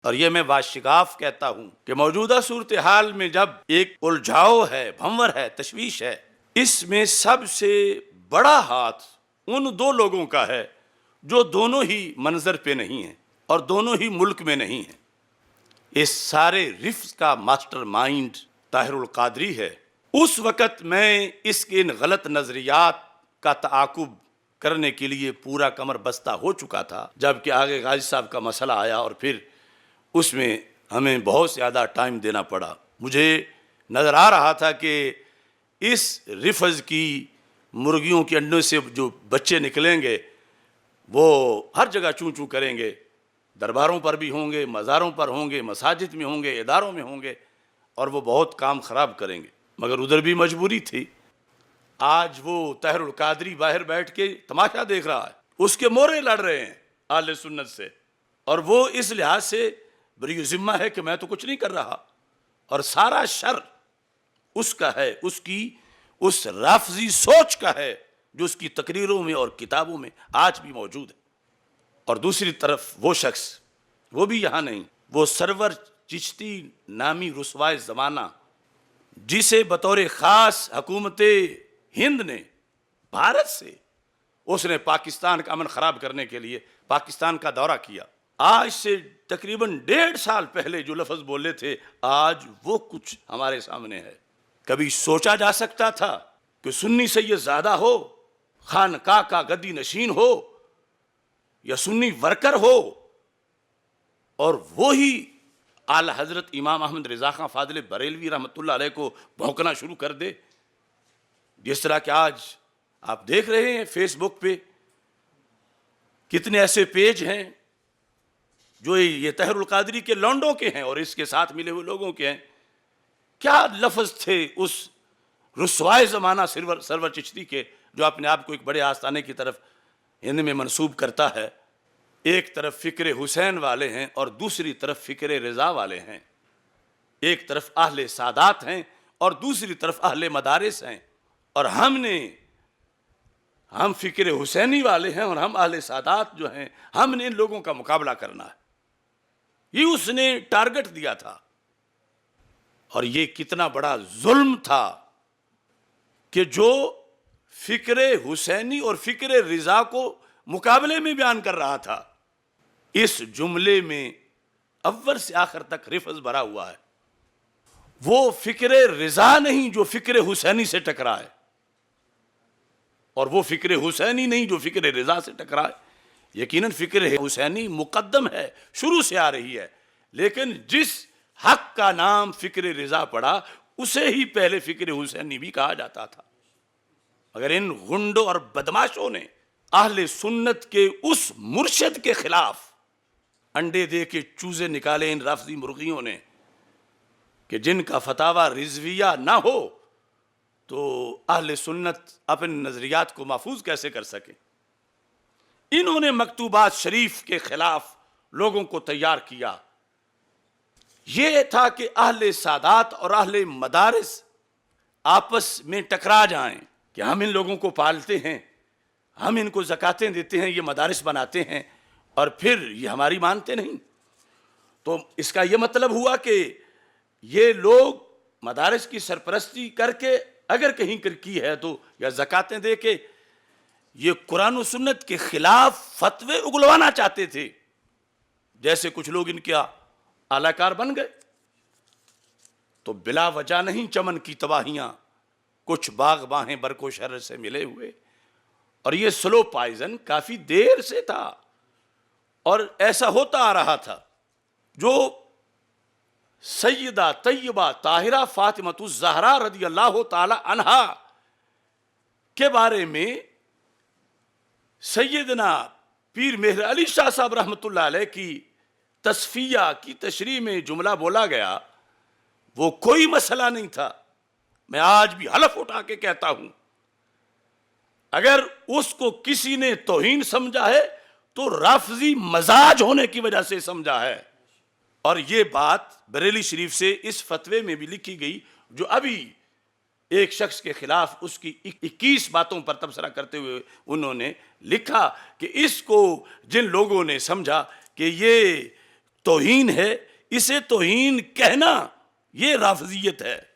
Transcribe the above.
اور یہ میں باشگاف کہتا ہوں کہ موجودہ صورتحال میں جب ایک الجھاؤ ہے، بھنور ہے، تشویش ہے، اس میں سب سے بڑا ہاتھ ان دو لوگوں کا ہے جو دونوں ہی منظر پہ نہیں ہیں اور دونوں ہی ملک میں نہیں ہیں۔ اس سارے رفظ کا ماسٹر مائنڈ طاہر القادری ہے۔ اس وقت میں اس کے ان غلط نظریات کا تعاقب کرنے کے لیے پورا کمر بستہ ہو چکا تھا، جبکہ آگے غازی صاحب کا مسئلہ آیا اور پھر اس میں ہمیں بہت زیادہ ٹائم دینا پڑا۔ مجھے نظر آ رہا تھا کہ اس رفظ کی مرغیوں کے انڈوں سے جو بچے نکلیں گے وہ ہر جگہ چوں چوں کریں گے، درباروں پر بھی ہوں گے، مزاروں پر ہوں گے، مساجد میں ہوں گے، اداروں میں ہوں گے، اور وہ بہت کام خراب کریں گے۔ مگر ادھر بھی مجبوری تھی۔ آج وہ طاہر القادری باہر بیٹھ کے تماشا دیکھ رہا ہے، اس کے مورے لڑ رہے ہیں اہل سنت سے، اور وہ اس لحاظ سے بری ذمہ ہے کہ میں تو کچھ نہیں کر رہا، اور سارا شر اس کا ہے، اس کی اس رافضی سوچ کا ہے جو اس کی تقریروں میں اور کتابوں میں آج بھی موجود ہے۔ اور دوسری طرف وہ شخص، وہ بھی یہاں نہیں، وہ سرور چشتی نامی رسوائے زمانہ، جسے بطور خاص حکومت ہند نے بھارت سے اس نے پاکستان کا امن خراب کرنے کے لیے پاکستان کا دورہ کیا۔ آج سے تقریباً 1.5 سال پہلے جو لفظ بولے تھے، آج وہ کچھ ہمارے سامنے ہے۔ کبھی سوچا جا سکتا تھا کہ سنی سید زادہ ہو، خانقاہ کا گدی نشین ہو یا سنی ورکر ہو، اور وہی اعلی حضرت امام احمد رضا خان فاضل بریلوی رحمۃ اللہ علیہ کو بھونکنا شروع کر دے؟ جس طرح کہ آج آپ دیکھ رہے ہیں فیس بک پہ کتنے ایسے پیج ہیں جو یہ طاہر القادری کے لونڈوں کے ہیں اور اس کے ساتھ ملے ہوئے لوگوں کے ہیں۔ کیا لفظ تھے اس رسوائے زمانہ سرور چشتی کے، جو اپنے آپ کو ایک بڑے آستانے کی طرف ہند میں منسوب کرتا ہے۔ ایک طرف فکر حسین والے ہیں اور دوسری طرف فکر رضا والے ہیں، ایک طرف اہل سادات ہیں اور دوسری طرف اہل مدارس ہیں، اور ہم فکر حسینی والے ہیں اور ہم اہل سادات جو ہیں، ہم نے ان لوگوں کا مقابلہ کرنا ہے۔ یہ اس نے ٹارگٹ دیا تھا، اور یہ کتنا بڑا ظلم تھا کہ جو فکر حسینی اور فکر رضا کو مقابلے میں بیان کر رہا تھا، اس جملے میں اول سے آخر تک رفظ بھرا ہوا ہے۔ وہ فکر رضا نہیں جو فکر حسینی سے ٹکرائے، اور وہ فکر حسینی نہیں جو فکر رضا سے ٹکرائے۔ یقیناً فکر حسینی مقدم ہے، شروع سے آ رہی ہے، لیکن جس حق کا نام فکر رضا پڑا اسے ہی پہلے فکر حسینی بھی کہا جاتا تھا۔ مگر ان غنڈوں اور بدماشوں نے اہل سنت کے اس مرشد کے خلاف انڈے دے کے چوزے نکالے، ان رافضی مرغیوں نے، کہ جن کا فتاوی رضویہ نہ ہو تو اہل سنت اپنے نظریات کو محفوظ کیسے کر سکے۔ انہوں نے مکتوبات شریف کے خلاف لوگوں کو تیار کیا۔ یہ تھا کہ اہل سادات اور اہل مدارس آپس میں ٹکرا جائیں کہ ہم ان لوگوں کو پالتے ہیں، ہم ان کو زکاتیں دیتے ہیں، یہ مدارس بناتے ہیں، اور پھر یہ ہماری مانتے نہیں۔ تو اس کا یہ مطلب ہوا کہ یہ لوگ مدارس کی سرپرستی کر کے اگر کہیں کی ہے تو یا زکاتیں دے کے یہ قرآن و سنت کے خلاف فتوے اگلوانا چاہتے تھے، جیسے کچھ لوگ ان کے اعلی کار بن گئے۔ تو بلا وجہ نہیں چمن کی تباہیاں، کچھ باغ باہیں برق و شرر سے ملے ہوئے۔ اور یہ سلو پائزن کافی دیر سے تھا اور ایسا ہوتا آ رہا تھا۔ جو سیدہ طیبہ طاہرہ فاطمہ الزہرا رضی اللہ تعالی عنہا کے بارے میں سیدنا پیر مہر علی شاہ صاحب رحمۃ اللہ علیہ کی تصفیہ کی تشریح میں جملہ بولا گیا، وہ کوئی مسئلہ نہیں تھا۔ میں آج بھی حلف اٹھا کے کہتا ہوں، اگر اس کو کسی نے توہین سمجھا ہے تو رافضی مزاج ہونے کی وجہ سے سمجھا ہے۔ اور یہ بات بریلی شریف سے اس فتوے میں بھی لکھی گئی، جو ابھی ایک شخص کے خلاف اس کی 21 باتوں پر تبصرہ کرتے ہوئے انہوں نے لکھا کہ اس کو جن لوگوں نے سمجھا کہ یہ توہین ہے، اسے توہین کہنا یہ رافضیت ہے۔